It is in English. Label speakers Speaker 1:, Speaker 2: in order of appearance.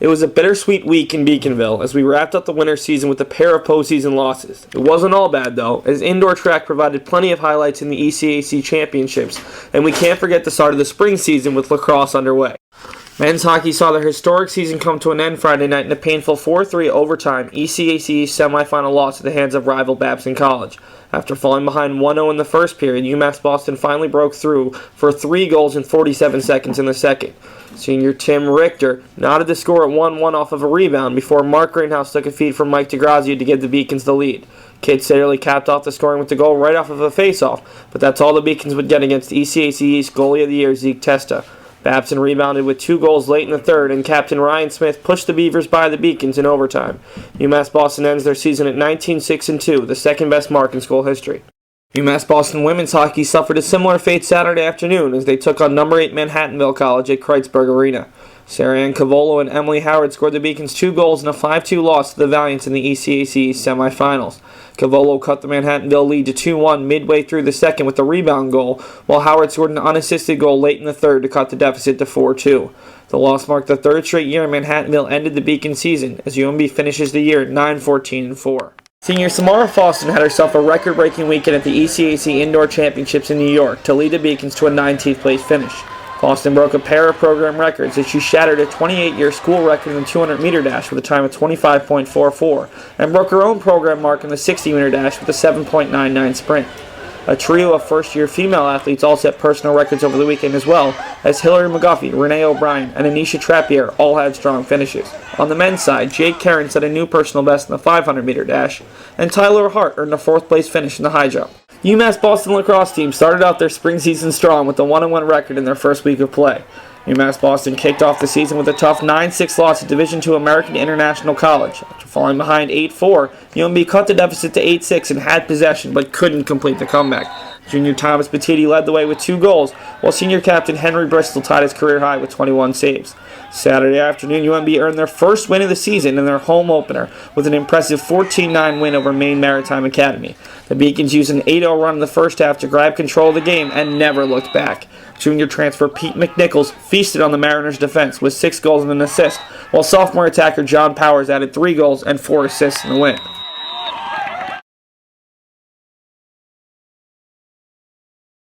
Speaker 1: It was a bittersweet week in Beaconville as we wrapped up the winter season with a pair of postseason losses. It wasn't all bad though, as indoor track provided plenty of highlights in the ECAC championships, and we can't forget the start of the spring season with lacrosse underway. Men's hockey saw their historic season come to an end Friday night in a painful 4-3 overtime ECAC East semifinal loss at the hands of rival Babson College. After falling behind 1-0 in the first period, UMass Boston finally broke through for 3 goals in 47 seconds in the second. Senior Tim Richter knotted the score at 1-1 off of a rebound before Mark Greenhouse took a feed from Mike DeGrazia to give the Beacons the lead. Kid Satterley capped off the scoring with the goal right off of a face-off, but that's all the Beacons would get against ECAC East goalie of the year Zeke Testa. Babson rebounded with 2 goals late in the third, and Captain Ryan Smith pushed the Beavers by the Beacons in overtime. UMass Boston ends their season at 19-6-2, the second best mark in school history. UMass Boston women's hockey suffered a similar fate Saturday afternoon as they took on number 8 Manhattanville College at Kreitzberg Arena. Sarah Ann Cavolo and Emily Howard scored the Beacons 2 goals in a 5-2 loss to the Valiants in the ECAC semifinals. Cavolo cut the Manhattanville lead to 2-1 midway through the second with a rebound goal, while Howard scored an unassisted goal late in the third to cut the deficit to 4-2. The loss marked the third straight year Manhattanville ended the Beacon season, as UMB finishes the year at 9-14-4. Senior Samara Foston had herself a record-breaking weekend at the ECAC Indoor Championships in New York to lead the Beacons to a 19th place finish. Boston broke a pair of program records as she shattered a 28-year school record in the 200-meter dash with a time of 25.44 and broke her own program mark in the 60-meter dash with a 7.99 sprint. A trio of first-year female athletes all set personal records over the weekend as well, as Hillary McGuffey, Renee O'Brien, and Anisha Trappier all had strong finishes. On the men's side, Jake Karen set a new personal best in the 500-meter dash, and Tyler Hart earned a 4th-place finish in the high jump. UMass Boston lacrosse team started out their spring season strong with a 1-1 record in their first week of play. UMass Boston kicked off the season with a tough 9-6 loss at Division II American International College. After falling behind 8-4, UMB cut the deficit to 8-6 and had possession but couldn't complete the comeback. Junior Thomas Petiti led the way with 2 goals, while senior captain Henry Bristol tied his career high with 21 saves. Saturday afternoon, UMB earned their first win of the season in their home opener with an impressive 14-9 win over Maine Maritime Academy. The Beacons used an 8-0 run in the first half to grab control of the game and never looked back. Junior transfer Pete McNichols feasted on the Mariners' defense with 6 goals and an assist, while sophomore attacker John Powers added 3 goals and 4 assists in the win.